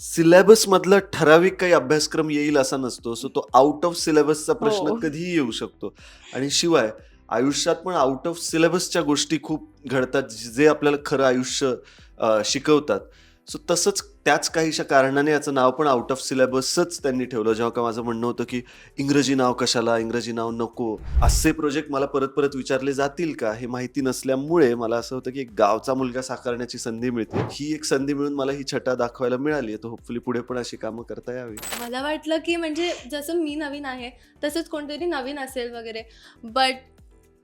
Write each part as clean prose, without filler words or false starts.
Syllabus मधला ठराविक काही अभ्यासक्रम येईल असा नसतो. सो तो आउट ऑफ सिलेबसचा प्रश्न हो. कधीही येऊ शकतो. आणि शिवाय आयुष्यात पण आउट ऑफ सिलेबसच्या गोष्टी खूप घडतात, जे आपल्याला खरं आयुष्य शिकवतात. सो तसंच त्याच काहीशा कारणाने याचं नाव पण आउट ऑफ सिलेबसच त्यांनी ठेवलं. जेव्हा का माझं म्हणणं होतं, की इंग्रजी नाव कशाला? इंग्रजी नाव नको. असे प्रोजेक्ट मला परत-परत विचारले जातील का? हे माहिती नसल्यामुळे मला असं होतं, की एक गावचा मुलगा साकारण्याची संधी मिळते. ही एक संधी मिळून मला ही छटा दाखवायला मिळाली आहे. तर होपफुली पुढे पण अशी कामं करता यावी. मला वाटलं की म्हणजे जसं मी नवीन आहे तसंच कोणतरी नवीन असेल वगैरे. बट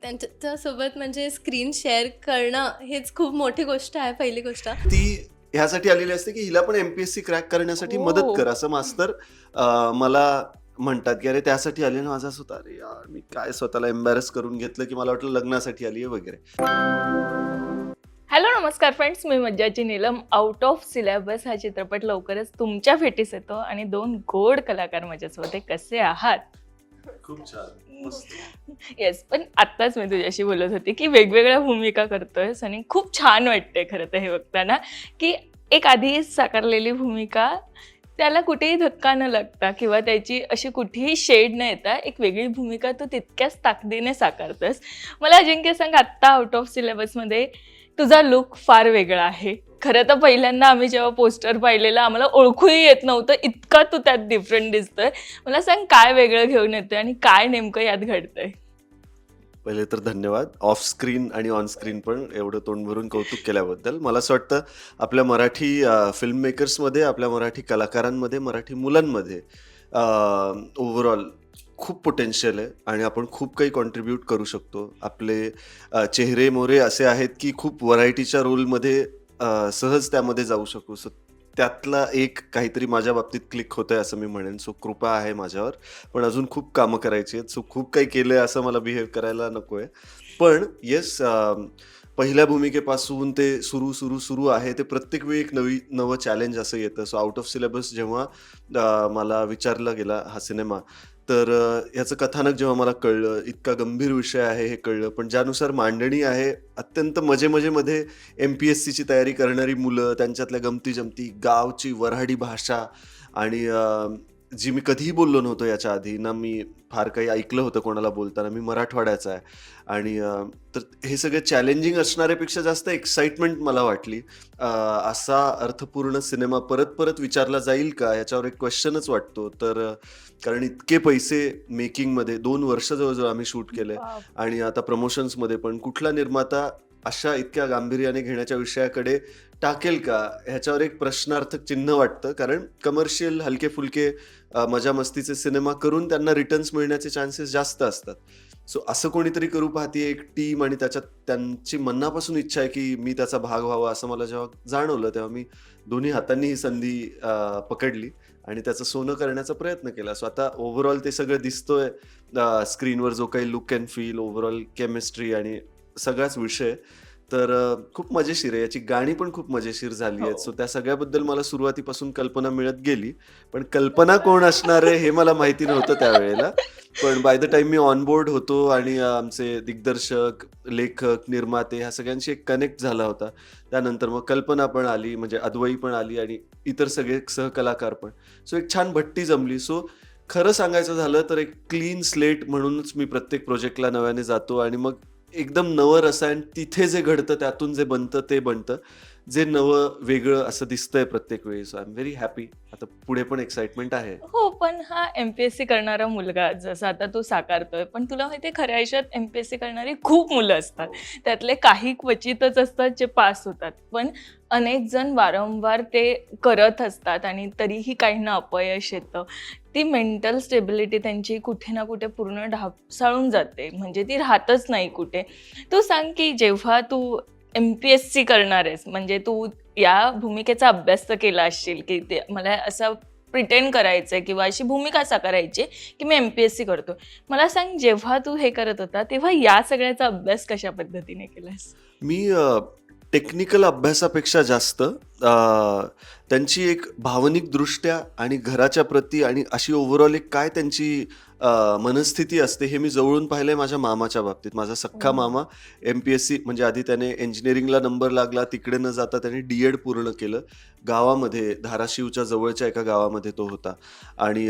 त्यांच्यासोबत म्हणजे स्क्रीन शेअर करणं हेच खूप मोठी गोष्ट आहे, पहिली गोष्ट. ती ह्यासाठी आलेली असते, की हिला पण एम-पी-एस-सी क्रॅक करण्यासाठी मदत हो. कर, असं मास्तर मला म्हणतात, की "अरे त्यासाठी आली ना?" माझं असं होतं, "अरे यार, मी काय स्वतःला एम्बॅरस करून घेतलं, की मला वाटलं लग्नासाठी आली आहे वगैरे." हॅलो नमस्कार फ्रेंड्स, मी मज्जाची नीलम. आउट ऑफ सिलेबस हा चित्रपट लवकरच तुमच्या भेटीस येतो आणि 2 गोड कलाकार माझ्यासोबत आहे. कसे आहात? खूप छान. मस्त. येस, पण आत्ताच मी तुझ्याशी बोलत होती की वेगवेगळ्या भूमिका करतोयस आणि खूप छान वाटतंय खरं तर हे बघताना, की एक आधी साकारलेली भूमिका त्याला कुठेही धक्का न लागता किंवा त्याची अशी कुठेही शेड न येता एक वेगळी भूमिका तू तितक्याच ताकदीने साकारतोस. मला अजिंक्य सांग, आत्ता आउट ऑफ सिलेबसमध्ये तुझा लुक फार वेगळा आहे. खरं तर पहिल्यांदा आम्ही जेव्हा पोस्टर पाहिलेलं आम्हाला ओळखूही येत नव्हतं, इतका तू त्यात डिफरंट दिसतोय. मला सांग, काय वेगळं घेऊन येतोय आणि काय नेमकं यात घडतंय? पहिले तर धन्यवाद. ऑफ स्क्रीन आणि ऑन स्क्रीन पण एवढं तोंड भरून कौतुक केल्याबद्दल. मला असं वाटतं आपल्या मराठी फिल्म मेकर्समध्ये, आपल्या मराठी कलाकारांमध्ये, मराठी मुलांमध्ये ओव्हरऑल खूप पोटेन्शियल आहे आणि आपण खूप काही कॉन्ट्रिब्यूट करू शकतो. आपले चेहरे-मोहरे असे आहेत, की खूप व्हरायटीच्या रोलमध्ये सहज त्यामध्ये जाऊ शकू. सो त्यातला एक काहीतरी माझ्या बाबतीत क्लिक होतंय असं मी म्हणेन. सो कृपा आहे माझ्यावर. पण अजून खूप कामं करायची आहेत. सो खूप काही केलंय असं मला बिहेव करायला नकोय. पण येस, पहिल्या भूमिकेपासून ते सुरू आहे. ते प्रत्येक वेळी एक नवं चॅलेंज असं येतं. सो आउट ऑफ सिलेबस जेव्हा मला विचारला गेला हा सिनेमा, तर ह्याचं कथानक जेव्हा मला कळलं, इतका गंभीर विषय आहे हे कळलं. पण ज्यानुसार मांडणी आहे, अत्यंत मजे-मजेमध्ये एम-पी-एस-सीची तयारी करणारी मुलं, त्यांच्यातल्या गमती-जमती, गावची वऱ्हाडी भाषा आणि जी मी कधीही बोललो नव्हतो याच्या आधी. ना मी फार काही ऐकलं होतं कोणाला बोलताना. मी मराठवाड्याचा आहे आणि तर हे सगळे चॅलेंजिंग असणाऱ्यापेक्षा जास्त एक्साइटमेंट मला वाटली. असा अर्थपूर्ण सिनेमा परत-परत विचारला जाईल का? याच्यावर एक क्वेश्चनच वाटतो. तर कारण इतके पैसे मेकिंगमध्ये 2 वर्ष जवळ-जवळ आम्ही शूट केलंय बाप. आणि आता प्रमोशन्समध्ये पण कुठला निर्माता अशा इतक्या गांभीर्याने घेण्याच्या विषयाकडे टाकेल का? ह्याच्यावर एक प्रश्नार्थक चिन्ह वाटतं. कारण कमर्शियल हलके-फुलके मजा-मस्तीचे सिनेमा करून त्यांना रिटर्न्स मिळण्याचे चान्सेस जास्त असतात. सो असं कोणीतरी करू पाहतीये एक टीम आणि त्याच्यात त्यांची मनापासून इच्छा आहे, की मी त्याचा भाग व्हावा असं मला जेव्हा जाणवलं, तेव्हा मी दोन्ही हातांनी ही संधी पकडली आणि त्याचं सोनं करण्याचा प्रयत्न केला. सो आता ओव्हरऑल ते सगळं दिसतोय स्क्रीनवर, जो काही look and feel, overall chemistry आणि सगळाच विषय. तर खूप मजेशीर आहे. याची गाणी पण खूप मजेशीर झाली आहेत. सो हो. त्या सगळ्याबद्दल मला सुरुवातीपासून कल्पना मिळत गेली. पण कल्पना कोण असणार आहे हे मला माहिती नव्हतं त्यावेळेला. पण by the time me on board होतो आणि आमचे दिग्दर्शक, लेखक, निर्माते ह्या सगळ्यांशी एक कनेक्ट झाला होता. त्यानंतर मग कल्पना पण आली, म्हणजे अद्वई पण आली आणि इतर सगळे सहकलाकार पण. सो एक छान भट्टी जमली. सो खरं सांगायचं झालं तर एक क्लीन स्लेट म्हणूनच मी प्रत्येक प्रोजेक्टला नव्याने जातो आणि मग एकदम नवं रसायन तिथे जे घडतं, त्यातून जे बनतं ते बनतं. जे नवं, वेगळं असं दिसतंय प्रत्येक वेळी. So I am very happy. आता पुढे पण एक्साइटमेंट आहे. हो, पण हा एम-पी-एस-सी करणारा मुलगा जसं आता तू साकारतोय, पण तुला माहिती आहे खऱ्या आयुष्यात एम-पी-एस-सी करणारी खूप मुलं असतात. त्यातले काही क्वचितच असतात जे पास होतात. पण अनेक जण वारंवार ते करत असतात आणि तरीही काहींना अपयश येतं. ती मेंटल स्टेबिलिटी त्यांची कुठे ना कुठे पूर्ण ढासळून जाते, म्हणजे ती राहतच नाही कुठे. तू सांग की जेव्हा तू एम-पी-एस-सी करणार आहेस, म्हणजे तू या भूमिकेचा अभ्यास तर केला असशील, की ते मला असं प्रिटेंड करायचंय किंवा अशी भूमिका साकारायची की मी एम-पी-एस-सी करतो. मला सांग, जेव्हा तू हे करत होता, तेव्हा या सगळ्याचा अभ्यास कशा पद्धतीने केलास? मी टेक्निकल अभ्यासापेक्षा जास्त त्यांची एक भावनिक दृष्ट्या आणि घराच्या प्रती आणि अशी ओव्हरऑल एक काय त्यांची मनस्थिती असते हे मी जवळून पाहिलंय माझ्या मामाच्या बाबतीत. माझा सख्खा मामा MPSC म्हणजे आधी त्याने इंजिनिअरिंगला नंबर लागला, तिकडे न जाता त्याने D.Ed पूर्ण केलं. गावामध्ये धाराशिवच्या जवळच्या एका गावामध्ये तो होता आणि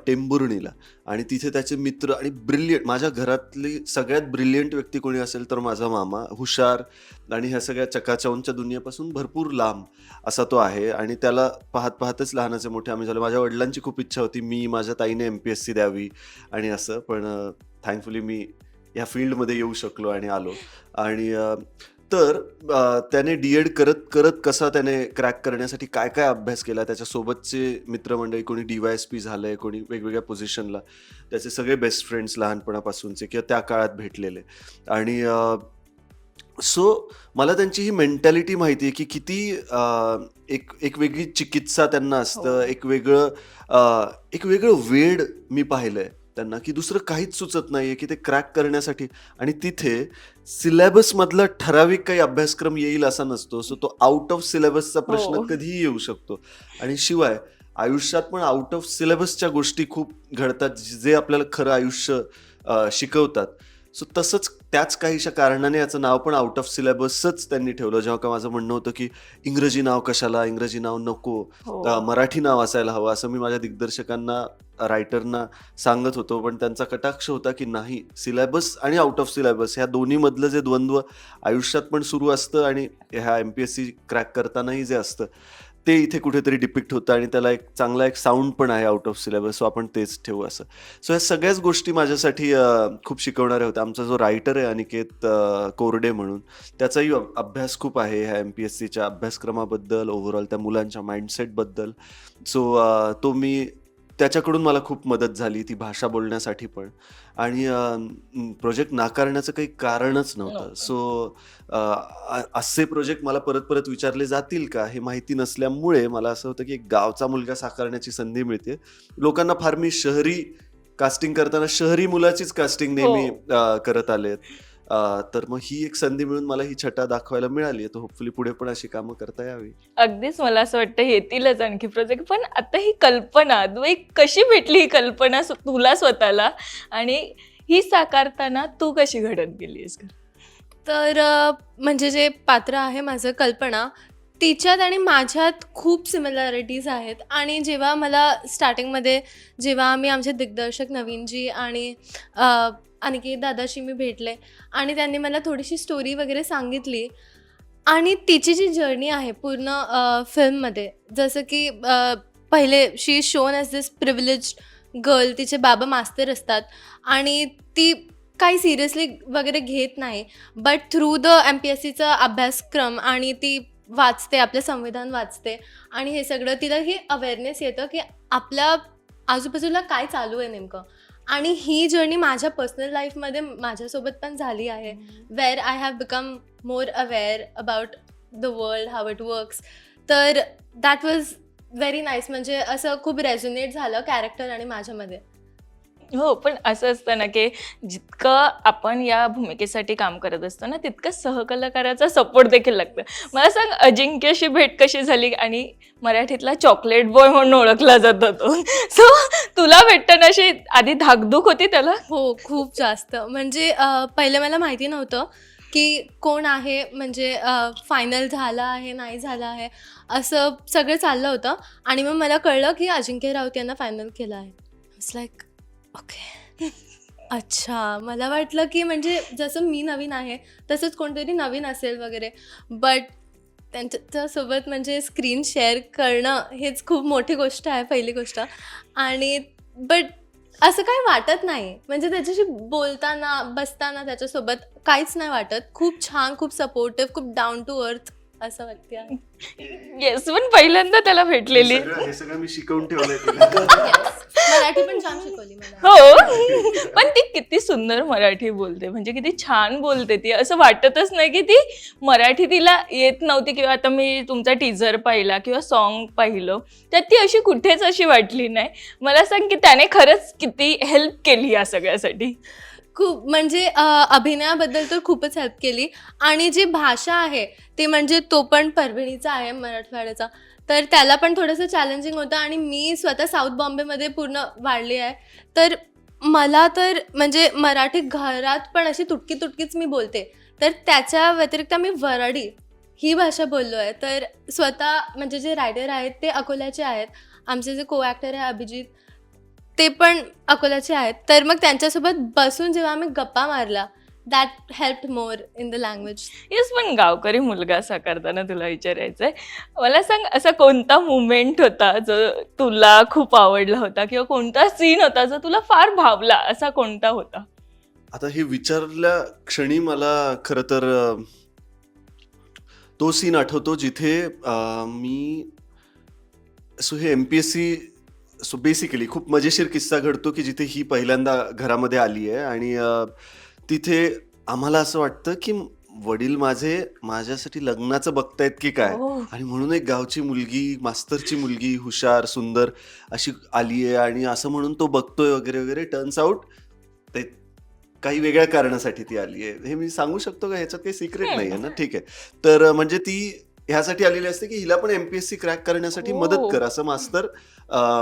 टेंभुर्णीला, आणि तिथे त्याचे मित्र आणि ब्रिलियंट, माझ्या घरातली सगळ्यात ब्रिलियंट व्यक्ती कोणी असेल तर माझा मामा. हुशार आणि ह्या सगळ्या चकाचौंधच्या दुनियेपासून भरपूर लांब असा तो आहे, आणि त्याला पाहत पाहतच लहानाचे मोठे आम्ही झालो. माझ्या वडिलांची खूप इच्छा होती मी माझ्या ताईने MPSC द्यावी आणि असं, पण थँकफुली मी ह्या फील्डमध्ये येऊ शकलो आणि आलो. आणि तर त्याने D.Ed करत करत कसा त्याने क्रॅक करण्यासाठी काय काय अभ्यास केला, त्याच्यासोबतचे मित्रमंडळी, कोणी DYSP झालंय, कोणी वेगवेगळ्या पोझिशनला, त्याचे सगळे बेस्ट फ्रेंड्स लहानपणापासूनचे किंवा त्या काळात भेटलेले. आणि सो मला त्यांची ही मेंटॅलिटी माहिती आहे की किती एक वेगळी चिकित्सा त्यांना असतं, हो. एक वेगळं वेड मी पाहिलंय त्यांना, की दुसरं काहीच सुचत नाहीये की ते क्रॅक करण्यासाठी. आणि तिथे सिलेबस मधला ठराविक काही अभ्यासक्रम येईल असा नसतो. सो तो आउट ऑफ सिलेबसचा प्रश्न हो. कधीही येऊ शकतो. आणि शिवाय आयुष्यात पण आउट ऑफ सिलेबसच्या गोष्टी खूप घडतात जे आपल्याला खरं आयुष्य शिकवतात. सो तसंच त्याच काहीशा कारणाने याचं नाव पण आउट ऑफ सिलेबसच त्यांनी ठेवलं. जेव्हा का माझं म्हणणं होतं की इंग्रजी नाव कशाला, इंग्रजी नाव नको, हो. मराठी नाव असायला हवं, असं मी माझ्या दिग्दर्शकांना, रायटरना सांगत होतो. पण त्यांचा कटाक्ष होता की नाही, सिलेबस आणि आउट ऑफ सिलेबस ह्या दोन्ही मधलं जे द्वंद्व आयुष्यात पण सुरू असतं आणि ह्या MPSC क्रॅक करतानाही जे असतं ते इथे कुठेतरी डिपिक्ट होतं, आणि त्याला एक चांगला एक साऊंड पण आहे आउट ऑफ सिलेबस. सो आपण तेच ठेवू असं. सो ह्या सगळ्याच गोष्टी माझ्यासाठी खूप शिकवणाऱ्या होत्या. आमचा जो रायटर आहे अनिकेत कोरडे म्हणून, त्याचाही अभ्यास खूप आहे ह्या MPSCच्या अभ्यासक्रमाबद्दल, ओव्हरऑल त्या मुलांच्या माइंडसेटबद्दल. सो तो मी त्याच्याकडून मला खूप मदत झाली ती भाषा बोलण्यासाठी पण. आणि प्रोजेक्ट नाकारण्याचं काही कारणच नव्हतं. नव्हतं. सो असे प्रोजेक्ट मला परत परत विचारले जातील का हे माहिती नसल्यामुळे मला असं होतं की एक गावचा मुलगा साकारण्याची संधी मिळते. लोकांना फार मी शहरी कास्टिंग करताना शहरी मुलाचीच कास्टिंग नेहमी करत आलेत. तर मग ही एक संधी मिळून मला ही छटा दाखवायला मिळाली. तर होपफुली पुढे पण अशी कामं करता यावी. अगदीच मला असं वाटतं येतीलच आणखी प्रोजेक्ट. पण आता ही कल्पना कशी भेटली, ही कल्पना तुला स्वतःला, आणि ही साकारताना तू कशी घडत गेलीस? तर म्हणजे जे पात्र आहे माझं कल्पना, तिच्यात आणि माझ्यात खूप सिमिलॅरिटीज आहेत. आणि जेव्हा मला स्टार्टिंगमध्ये जेव्हा आम्ही आमचे दिग्दर्शक नवीनजी आणि अनिकेत दादाशी मी भेटले आणि त्यांनी मला थोडीशी स्टोरी वगैरे सांगितली, आणि तिची जी जर्नी आहे पूर्ण फिल्ममध्ये, जसं की पहिले she is shown as this privileged girl, तिचे बाबा मास्तर असतात आणि ती काही सिरियसली वगैरे घेत नाही, बट थ्रू द MPSCचा अभ्यासक्रम आणि ती वाचते, आपलं संविधान वाचते, आणि हे सगळं तिला हे अवेअरनेस येतं की आपल्या आजूबाजूला काय चालू आहे नेमकं. आणि ही जर्नी माझ्या पर्सनल लाईफमध्ये माझ्यासोबत पण झाली आहे, wear I have become more aware about the world, how it works. तर दॅट वॉज व्हेरी नाईस. म्हणजे असं खूप रेझोनेट झालं कॅरेक्टर आणि माझ्यामध्ये. हो, पण असं असतं ना की जितकं आपण या भूमिकेसाठी काम करत असतो ना, तितकं सहकलाकाराचा सपोर्ट देखील लागतं. मला सांग, अजिंक्यशी भेट कशी झाली? आणि मराठीतला चॉकलेट बॉय म्हणून ओळखला जातो तो. सो तुला भेटताना अशी आधी धाकधूक होती त्याला? हो, खूप जास्त. म्हणजे पहिले मला माहिती नव्हतं की कोण आहे, म्हणजे फायनल झाला आहे, नाही झालं आहे, असं सगळं चाललं होतं. आणि मग मला कळलं की अजिंक्य राऊत यांना फायनल केलं आहे. इट्स लाईक ओके, अच्छा. मला वाटलं की म्हणजे जसं मी नवीन आहे तसंच कोणतरी नवीन असेल वगैरे, बट त्यांच्यासोबत म्हणजे स्क्रीन शेअर करणं हेच खूप मोठी गोष्ट आहे, पहिली गोष्ट. आणि बट असं काही वाटत नाही, म्हणजे त्याच्याशी बोलताना, बसताना त्याच्यासोबत काहीच नाही वाटत. खूप छान, खूप सपोर्टिव्ह, खूप डाऊन टू अर्थ असं व्यक्ती आहे. येस, पण पहिल्यांदा त्याला भेटलेली. हे सगळं मी शिकवून ठेवलंय तिला. मराठी पण छान शिकवली मला. हो, पण ती किती सुंदर मराठी बोलते, म्हणजे किती छान बोलते ती. असं वाटतच नाही की ती मराठी तिला येत नव्हती. किंवा आता मी तुमचा टीजर पाहिला किंवा सॉन्ग पाहिलं, त्यात ती अशी कुठेच अशी वाटली नाही. मला सांग की त्याने खरंच किती हेल्प केली या सगळ्यासाठी? खूप, म्हणजे अभिनयाबद्दल तर खूपच हेल्प केली. आणि जी भाषा आहे ते म्हणजे तो पण परभणीचा आहे, मराठवाड्याचा, तर त्याला पण थोडंसं चॅलेंजिंग होतं आणि मी स्वतः साऊथ बॉम्बेमध्ये पूर्ण वाढली आहे. तर मला तर म्हणजे मराठी घरात पण अशी तुटकी तुटकीच मी बोलते. तर त्याच्या व्यतिरिक्त मी वऱ्हाडी ही भाषा बोललो आहे. तर स्वतः म्हणजे जे रायटर आहेत ते अकोल्याचे आहेत. आमचे जे को ॲक्टर आहे अभिजित, ते पण अकोल्याचे आहेत. तर मग त्यांच्यासोबत बसून जेव्हा आम्ही गप्पा मारला, that helped more in the language. Yes, पण गावकरी मुलगा साकारताना तुला विचारायचंय, मला सांग असा कोणता मुमेंट होता जो तुला खूप आवडला होता किंवा कोणता सीन होता जो तुला फार भावला, असा कोणता होता? आता हे विचारल्या क्षणी मला खरं तर तो सीन आठवतो जिथे मी हे एमपीएससी बेसिकली खूप मजेशीर किस्सा घडतो की जिथे ही पहिल्यांदा घरामध्ये आली आहे आणि तिथे आम्हाला असं वाटतं की वडील माझ्यासाठी लग्नाचं बघतायत की काय, हो. आणि म्हणून एक गावची मुलगी, मास्तरची मुलगी, हुशार, सुंदर अशी आली आहे आणि असं म्हणून तो बघतोय वगैरे वगैरे. टर्न्स आउट ते काही वेगळ्या कारणासाठी ती आली आहे. हे मी सांगू शकतो का? ह्याच्यात काही सिक्रेट नाही आहे ना? ठीक आहे. तर म्हणजे ती ह्यासाठी आलेली असते की हिला पण एमपीएससी क्रॅक करण्यासाठी मदत हो. कर, असं मास्तर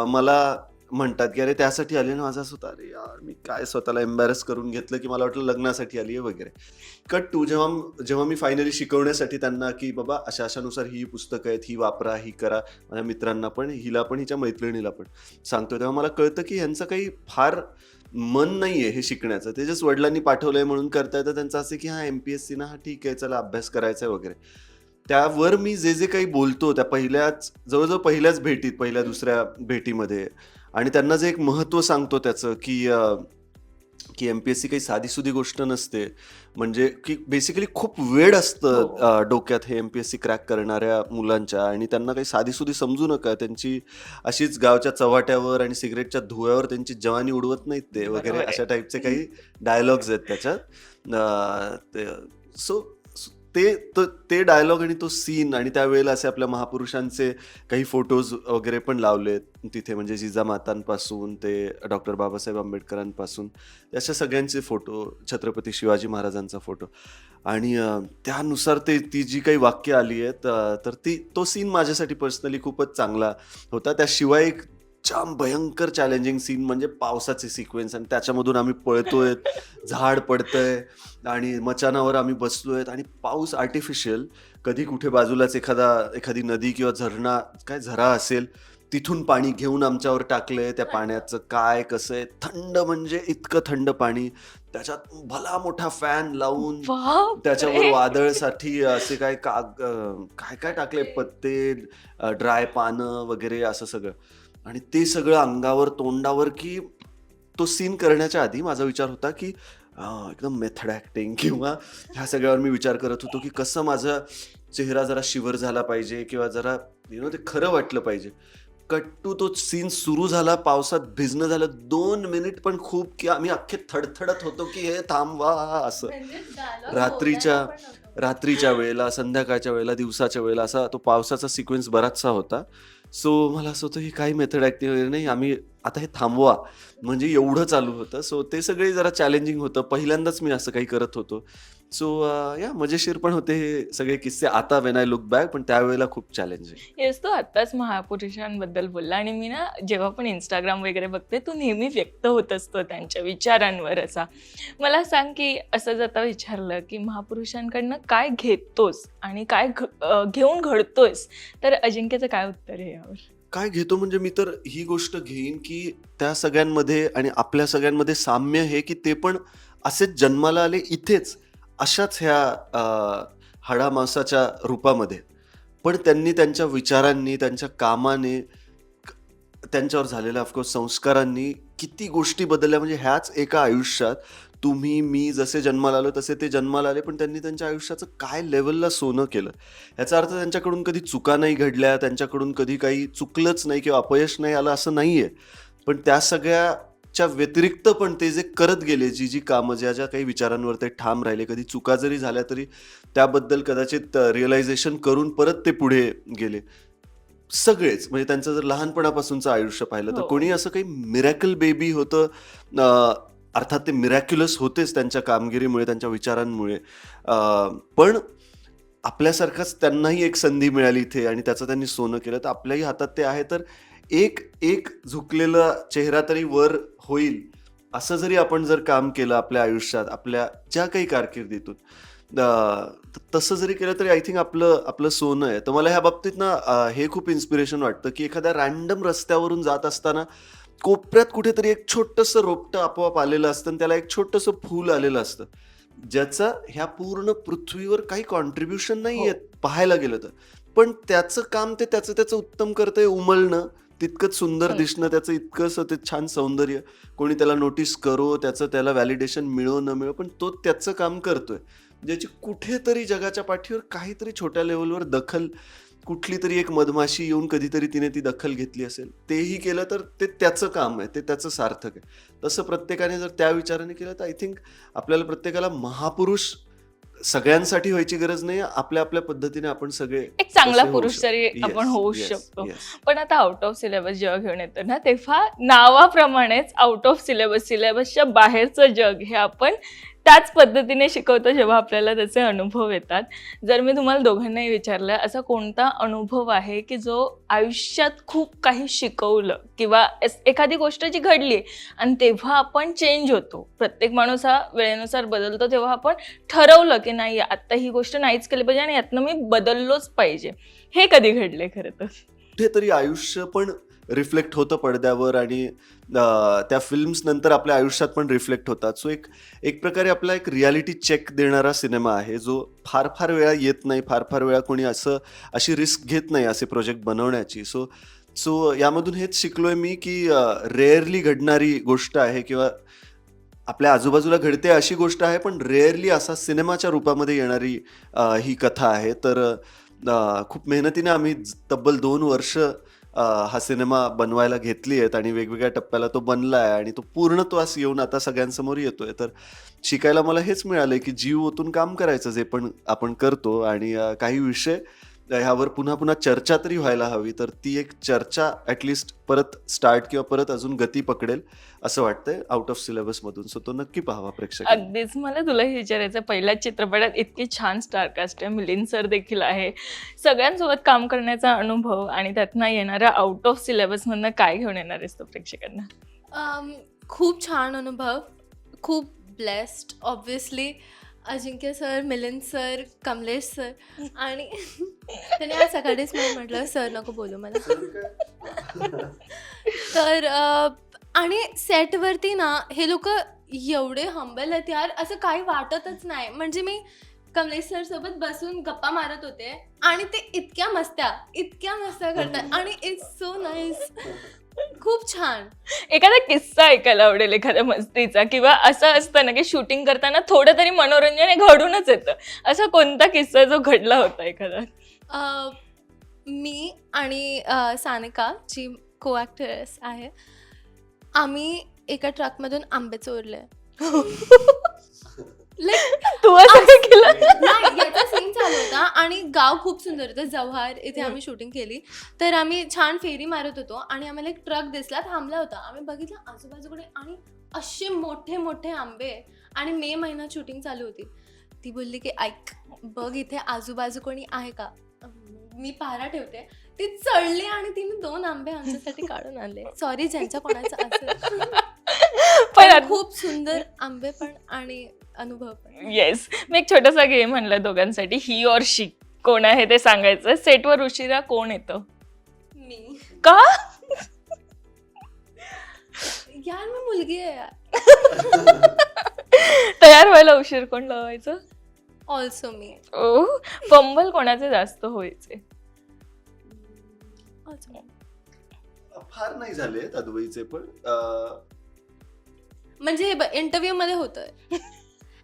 मला म्हणतात की अरे त्यासाठी आली ना. माझं असं होतं, अरे यार मी काय स्वतःला एम्बॅरस करून घेतलं की मला वाटलं लग्नासाठी आली आहे वगैरे. कट टू जेव्हा मी फायनली शिकवण्यासाठी त्यांना की बाबा अशा अशानुसार ही पुस्तकं आहेत, ही वापरा, ही करा, माझ्या मित्रांना पण, हिला पण, हिच्या मैत्रिणीला पण सांगतोय, तेव्हा मला कळतं की ह्यांचं काही फार मन नाहीये हे शिकण्याचं. ते जस्ट वडिलांनी पाठवलंय म्हणून करताय. तर त्यांचं असं की हा एमपीएससी ना, हा ठीक आहे, चला अभ्यास करायचा वगैरे. त्यावर मी जे काही बोलतो त्या जवळजवळ पहिल्याच भेटीत, पहिल्या दुसऱ्या भेटीमध्ये, आणि त्यांना जे एक महत्त्व सांगतो त्याचं की एमपीएससी काही साधीसुधी गोष्ट नसते. म्हणजे की बेसिकली खूप वेळ असतं डोक्यात हे एमपीएससी क्रॅक करणाऱ्या मुलांच्या, आणि त्यांना काही साधीसुधी समजू नका. त्यांची अशीच गावच्या चव्हाट्यावर आणि सिगरेटच्या धुव्यावर त्यांची जवानी उडवत नाहीत ते वगैरे, बरोबर आहे. अशा टाईपचे काही डायलॉग्स आहेत त्याच्यात. सो ते डायलॉग आणि तो सीन, आणि त्यावेळेला असे आपल्या महापुरुषांचे काही फोटोज वगैरे पण लावलेत तिथे, म्हणजे जिजामातांपासून ते डॉक्टर बाबासाहेब आंबेडकरांपासून अशा सगळ्यांचे फोटो, छत्रपती शिवाजी महाराजांचा फोटो, आणि त्यानुसार ती जी काही वाक्य आली आहेत, तर तो सीन माझ्यासाठी पर्सनली खूपच चांगला होता. त्याशिवाय एक जाम भयंकर चॅलेंजिंग सीन म्हणजे पावसाचे सिक्वेन्स, आणि त्याच्यामधून आम्ही पळतोय, झाड पडतंय आणि मचानावर आम्ही बसलोय, आणि पाऊस आर्टिफिशियल, कधी कुठे बाजूलाच एखादी नदी किंवा झरा असेल, तिथून पाणी घेऊन आमच्यावर टाकलंय. त्या पाण्याचं काय कसं आहे, थंड म्हणजे इतकं थंड पाणी, त्याच्यात भला मोठा फॅन लावून त्याच्यावर बापरे! वादळसाठी असे काय काय टाकले, पत्ते, ड्राय पानं वगैरे, असं सगळं. आणि ते सगळं अंगावर, तोंडावर, की तो सीन करण्याच्या आधी माझा विचार होता की एकदम मेथड ॲक्टिंग किंवा ह्या सगळ्यावर मी विचार करत होतो की कसं माझा चेहरा जरा शिवर झाला पाहिजे किंवा जरा ते खरं वाटलं पाहिजे. कट टू तो सीन सुरू झाला, पावसात भिजणं झालं. 2 मिनिट पण खूप, की आम्ही अख्खे थडथडत होतो की हे थांबवा असं. रात्रीच्या वेळेला, संध्याकाळच्या वेळेला, दिवसाच्या वेळेला असा तो पावसाचा सिक्वेन्स बराचसा होता. सो मला असं होतं, ही काही मेथड ॲक्टिंग वगैरे नाही, आम्ही आता हे थांबवा, म्हणजे एवढं चालू होतं. सो ते सगळे जरा चॅलेंजिंग होतं. पहिल्यांदाच मी असं काही करत होतो. सो मजेशीर पण होते हे सगळे किस्से आता वेन आय लुक बॅक, पण त्यावेळेला खूप चॅलेंजिंग. येस, तू आत्ताच महापुरुषांबद्दल बोलला आणि मी ना जेव्हा पण इंस्टाग्राम वगैरे बघते, तू नेहमी व्यक्त होत असतो त्यांच्या विचारांवर असा. मला सांग की असं जर आता विचारलं की महापुरुषांकडनं काय घेतोस आणि काय घेऊन घडतोयस, तर अजिंक्यचं काय उत्तर आहे यावर? काय घेतो म्हणजे मी तर ही गोष्ट घेईन की त्या सगळ्यांमध्ये आणि आपल्या सगळ्यांमध्ये साम्य हे की ते पण असेच जन्माला आले इथेच, अशाच ह्या हाडामांसाच्या रूपामध्ये, पण त्यांनी त्यांच्या विचारांनी, त्यांच्या कामाने, त्यांच्यावर झालेल्या ऑफकोर्स संस्कारांनी किती गोष्टी बदलल्या. म्हणजे ह्याच एका आयुष्यात तुम्ही, मी जसे जन्माला आलो तसे ते जन्माला आले, पण त्यांनी त्यांच्या आयुष्याचं काय लेवलला सोनं केलं. याचा अर्थ त्यांच्याकडून कधी चुका नाही घडल्या, त्यांच्याकडून कधी काही चुकलंच नाही किंवा अपयश नाही आलं असं नाही आहे. पण त्या सगळ्याच्या व्यतिरिक्त पण ते जे करत गेले, जी कामं, ज्या काही विचारांवर ते ठाम राहिले, कधी चुका जरी झाल्या तरी त्याबद्दल कदाचित रिअलायझेशन करून परत ते पुढे गेले. सगळेच म्हणजे त्यांचं जर लहानपणापासूनचं आयुष्य पाहिलं तर कोणी असं काही मिरॅकल बेबी होतं, अर्थात ते मिरॅक्युलस होतेच त्यांच्या कामगिरीमुळे, त्यांच्या विचारांमुळे, पण आपल्यासारखाच त्यांनाही एक संधी मिळाली इथे आणि त्याचं त्यांनी सोनं केलं, तर आपल्याही हातात ते आहे. तर एक एक झुकलेला चेहरा तरी वर होईल, असं जरी आपण जर काम केलं आपल्या आयुष्यात, आपल्या ज्या काही कारकिर्दीतून, तसं जरी केलं तरी आय थिंक आपलं आपलं सोनं आहे. तर मला ह्या बाबतीत ना हे खूप इन्स्पिरेशन वाटतं, की एखाद्या रँडम रस्त्यावरून जात असताना कोपऱ्यात कुठेतरी एक छोटंसं रोपटं आपोआप आलेलं असतं आणि त्याला एक छोटंसं फूल आलेलं असतं, ज्याचं ह्या पूर्ण पृथ्वीवर काही कॉन्ट्रीब्युशन नाही हो. आहे पाहायला गेलं तर. पण त्याचं काम ते त्याचं त्याचं उत्तम करतंय, उमलणं, तितकंच सुंदर हं. दिसणं, त्याचं इतकंसं ते छान सौंदर्य. कोणी त्याला नोटीस करो, त्याचं त्याला व्हॅलिडेशन मिळो न मिळो, पण तो त्याचं काम करतोय. ज्याची कुठेतरी जगाच्या पाठीवर काहीतरी छोट्या लेव्हलवर दखल, कुठली तरी एक मधमाशी येऊन कधीतरी तिने ती दखल घेतली असेल. तेही केलं तर ते त्याचं काम आहे, ते त्याचं सार्थक आहे. तसं प्रत्येकाने जर त्या विचाराने केलं तर आय थिंक आपल्याला प्रत्येकाला महापुरुष सगळ्यांसाठी व्हायची गरज नाही. आपल्या आपल्या पद्धतीने आपण सगळे एक चांगला तसे होऊ पुरुष तरी शकतो. आपण येस, होऊ येस, शकतो. येस. पण आता आउट ऑफ सिलेबस जेव्हा घेऊन येतो ना, तेव्हा नावाप्रमाणेच आउट ऑफ सिलेबस, सिलेबसच्या बाहेरचं जग हे आपण त्याच पद्धतीने शिकवतो जेव्हा आपल्याला त्याचे अनुभव येतात. जर मी तुम्हाला दोघांनाही विचारलं, असा कोणता अनुभव आहे की जो आयुष्यात खूप काही शिकवलं, किंवा एखादी गोष्ट जी घडली आणि तेव्हा आपण चेंज होतो, प्रत्येक माणूस हा वेळेनुसार बदलतो, तेव्हा आपण ठरवलं की नाही आता ही गोष्ट नाहीच केली पाहिजे आणि यातनं मी बदललोच पाहिजे, हे कधी घडले खरं तर? कुठेतरी आयुष्य पण रिफ्लेक्ट होतं पडद्यावर आणि त्या फिल्म्स नंतर आपल्या आयुष्यात पण रिफ्लेक्ट होतात. सो एक एक प्रकारे आपला एक रियालिटी चेक देणारा सिनेमा आहे, जो फार फार वेळा येत नाही. फार फार वेळा कोणी अशी रिस्क घेत नाही असे प्रोजेक्ट बनवण्याची. सो सो यामधून हेच शिकलोय मी, की रेअरली घडणारी गोष्ट आहे, किंवा आपल्या आजूबाजूला घडते अशी गोष्ट आहे, पण रेअरली असा सिनेमाच्या रूपामध्ये येणारी ही कथा आहे. तर खूप मेहनतीने आम्ही तब्बल 2 वर्ष हा सिनेमा बनवायला घेतली आहेत आणि वेगवेगळ्या टप्प्याला तो बनला आहे आणि तो पूर्णत्वास येऊन आता सगळ्यांसमोर येतोय. तर शिकायला मला हेच मिळालंय, की जीव ओतून काम करायचं जे पण आपण करतो, आणि काही विषय ह्यावर पुन्हा पुन्हा चर्चा तरी व्हायला हवी. तर ती एक चर्चा ॲटलिस्ट परत स्टार्ट किंवा परत अजून गती पकडेल असं वाटतंय आउट ऑफ सिलेबसमधून. सो तो नक्की पाहावा प्रेक्षकांनी. अगदीच. मला तुलाही विचारायचं, पहिल्याच चित्रपटात इतकी छान स्टारकास्ट आहे, मिलिंद सर देखील आहे, सगळ्यांसोबत काम करण्याचा अनुभव आणि त्यातनं येणाऱ्या आउट ऑफ सिलेबसमधनं काय घेऊन येणार आहेस तो प्रेक्षकांना? खूप छान अनुभव, खूप blessed obviously. Ajinkya sir, Milind sir, Kamlesh sir, आणि त्याने आज सकाळीच मला म्हटलं सर नको बोलू मला. तर आणि सेटवरती ना हे लोक एवढे हंबल आहेत यार, असं काही वाटतच नाही. म्हणजे मी कमलेश सर सोबत बसून गप्पा मारत होते आणि ते इतक्या मस्त्या करतात आणि इट्स सो नाईस. खूप छान. एखादा किस्सा ऐकायला आवडेल, एखाद्या मस्तीचा, किंवा असं असतं ना की शूटिंग करताना थोडं तरी मनोरंजन हे घडूनच येतं, असा कोणता किस्सा जो घडला होता एखादा? मी आणि सानिका जी को ॲक्ट्रेस आहे, आम्ही एका ट्रकमधून आंबे चोरले. तू असं काय केलं? नाही, याचा सीन चालू होता आणि गाव खूप सुंदर होतं, जव्हार इथे आम्ही शूटिंग केली. तर आम्ही छान फेरी मारत होतो आणि आम्हाला एक ट्रक दिसला, थांबला होता. आम्ही बघितलं आजूबाजूकडे आणि असे मोठे मोठे आंबे, आणि मे महिन्यात शूटिंग चालू होती. ती बोलली की ऐक बघ इथे आजूबाजू कोणी आहे का, मी पहारा ठेवते. ती चढली आणि तिने 2 आंबे आमच्यासाठी काढून आणले. सॉरी ज्यांच्या कोणाचा असेल. पण खूप सुंदर आंबे पण आणि अनुभव पण. येस, मी एक छोटासा गेम म्हणला दोघांसाठी, ही ऑर शी, कोण आहे ते सांगायचं. सेटवर उशिरा कोण येतं? मी. का? यार मी मुलगी आहे यार. तयार व्हायला उशीर कोण लावायचं? ऑल्सो मी. ओ, फंबल कोणाचे जास्त व्हायचे? फार नाही झाले अद्वैचे, पण म्हणजे हे इंटरव्ह्यू मध्ये होतंय.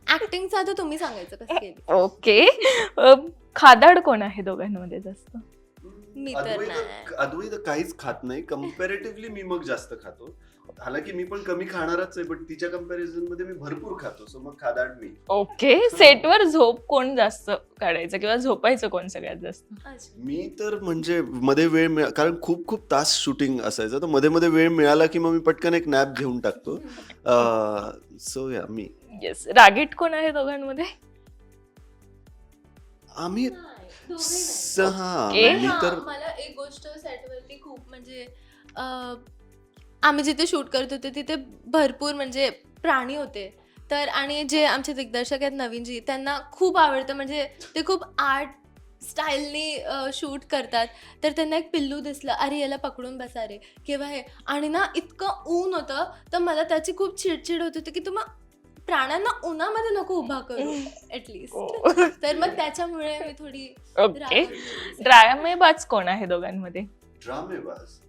ऍक्टिंगचं आता तुम्ही सांगायचं कसं केली. ओके. खादाड कोण आहे दोघांमध्ये जास्त? मी तर नाही. अद्वैत काहीच खात नाही. कम्पॅरेटिव्हली मी मग जास्त खातो. हालाकी मी पण कमी खाणारच आहे, बट तिच्या कम्पॅरिझन मध्ये मी भरपूर खातो. सो मग खादाड मी. ओके. सेटवर झोप कोण जास्त काढायचं किंवा झोपायचं कोण सगळ्यात जास्त? मी तर म्हणजे मध्ये वेळ कारण खूप खूप तास शूटिंग असायचं, तर मध्ये मध्ये वेळ मिळाला की मग मी पटकन एक नॅप घेऊन टाकतो. सो या मी. येस. रागीट कोण आहे दोघांमध्ये? आम्ही हा Okay. मी तर मला एक गोष्ट सेटवरती खूप म्हणजे आम्ही जिथे शूट करत होते तिथे भरपूर म्हणजे प्राणी होते. तर आणि जे आमचे दिग्दर्शक आहेत नवीनजी, त्यांना खूप आवडतं, म्हणजे ते खूप आर्ट स्टाईलनी शूट करतात. तर त्यांना एक पिल्लू दिसलं, अरे याला पकडून बसा रे किंवा हे, आणि ना इतकं ऊन होतं, तर मला त्याची खूप चिडचिड होत होती की तू मग प्राण्यांना उन्हामध्ये नको उभा करू ॲटलिस्ट. तर मग त्याच्यामुळे मी थोडी ओके. रागावली. ड्रामेबाज कोण आहे दोघांमध्ये? ड्रामेबाज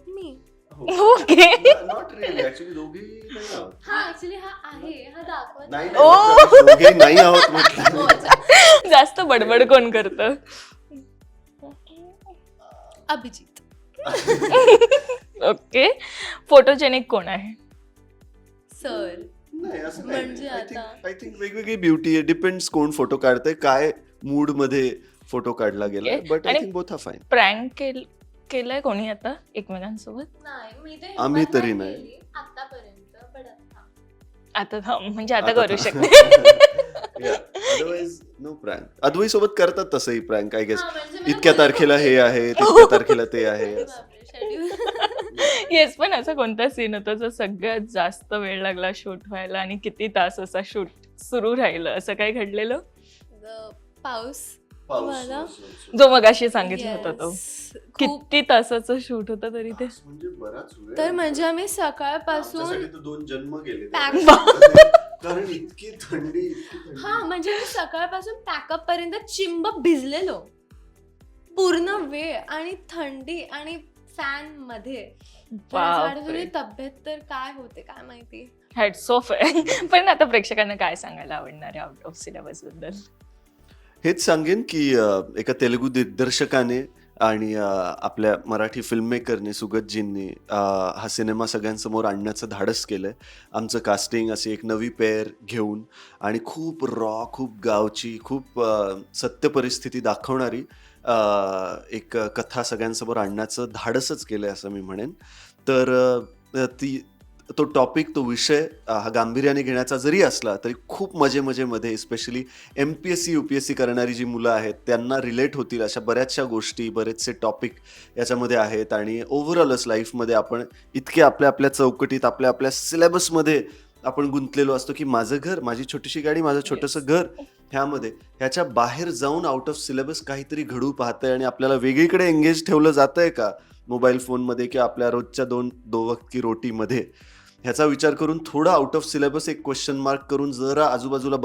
मी ओके. नॉट रिअली ऍक्च्युली दोघी नाही आहोत. हा ऍक्च्युली हा आहे, हा दाखवत नाही नाही. नाही, दोघी नाही आहोत म्हटलं. हो, अच्छा. जास्त बडबड कोण करतं? अभिजित. ओके. फोटोजेनिक कोण आहे? सर. नाही असं म्हणजे आय आता- थिंक वेगवेगळी ब्युटी आहे, डिपेंड्स कोण फोटो काढतंय, काय मूड मध्ये फोटो काढला गेला, Okay. बट आय आणि- think both are fine. Prank केलंय कोणी आता एकमेकांसोबत? नाही, मी ते आम्ही हिंमत तरी नाही. केली आतापर्यंत, पण आता आता म्हणजे आता करू शकते. Otherwise no prank. अद्वैत सोबत करतात तसंही प्रँक आय गेस. हा, म्हणजे मला इतक्या बोलू तारखेला हे नको. आहे, तितक्या तारखेला ते आहे. बापरे, schedule. येस, पण असा कोणता सीन होता जो सगळ्यात जास्त वेळ लागला शूट व्हायला आणि किती तास असा शूट सुरू राहिलं, असं काय घडलेलं? पाऊस. पाऊस, मला- जो मगाशी सांगितलं होता तो. Yes. खूप. किती तासाचं शूट होतं तरी ते? म्हणजे बराच वेळ. तर म्हणजे आम्ही सकाळपासून आमच्यासाठी तर 2 जन्म गेले. Pack- कारण इतकी थंडी. हा म्हणजे मी सकाळपासून पॅकअप पर्यंत चिंब भिजलेलो पूर्ण वेळ, आणि थंडी आणि फॅन मध्ये. तर बापरे. थोडी तब्येत तर काय होते काय माहिती. हॅट्स ऑफ आहे. पण आता प्रेक्षकांना काय सांगायला आवडणार आहे आउट ऑफ सिलेबस बद्दल? हेच सांगेन की एका तेलुगू दिग्दर्शकाने आणि आपल्या मराठी फिल्ममेकरने सुगतजींनी हा सिनेमा सगळ्यांसमोर आणण्याचं धाडस केलंय. आमचं कास्टिंग अशी एक नवी पेअर घेऊन आणि खूप रॉ, खूप गावची, खूप सत्य परिस्थिती दाखवणारी एक कथा सगळ्यांसमोर आणण्याचं धाडसच केलंय असं मी म्हणेन. तर तो टॉपिक, तो विषय हा गांभीर्याने घेण्याचा जरी असला तरी खूप मजेमध्ये स्पेशली MPSC UPSC करणारी जी मुलं आहेत त्यांना रिलेट होतील अशा बऱ्याचशा गोष्टी, बरेचसे टॉपिक याच्यामध्ये आहेत. आणि ओव्हरऑलच लाईफमध्ये आपण इतके आपल्या चौकटीत, आपल्या सिलेबसमध्ये आपण गुंतलेलो असतो की माझं घर, माझी छोटीशी गाडी, माझं छोटंसं घर, ह्याच्या बाहेर जाऊन आउट ऑफ सिलेबस काहीतरी घडू पाहतंय आणि आपल्याला वेगळीकडे एंगेज ठेवलं जातंय का मोबाईल फोनमध्ये किंवा आपल्या रोजच्या दो वक्त की रोटीमध्ये, ह्याचा विचार करून थोडं आउट ऑफ सिलेबस एक क्वेश्चन मार्क करून जरा आजूबाजूला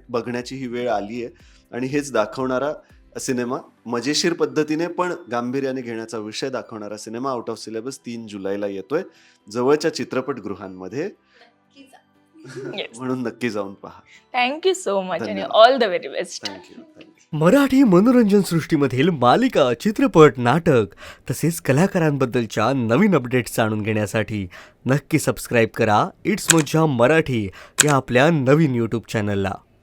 बघण्याची ही वेळ आली आहे. आणि हेच दाखवणारा सिनेमा, मजेशीर पद्धतीने पण गांभीर्याने घेण्याचा विषय दाखवणारा सिनेमा आउट ऑफ सिलेबस 3 जुलैला येतोय जवळच्या चित्रपटगृहांमध्ये. नक्की जा. Yes. म्हणून नक्की जाऊन पहा. थँक्यू सो मच आणि धन्यवाद. All the very best. Thank you. Marathi मनोरंजन सृष्टीमधील मालिका, चित्रपट, नाटक तसेच कलाकारांबद्दलच्या नवीन अपडेट्स जाणून घेण्यासाठी नक्की सबस्क्राईब करा इट्स मज्जा मराठी या आपल्या नवीन यूट्यूब चॅनलला.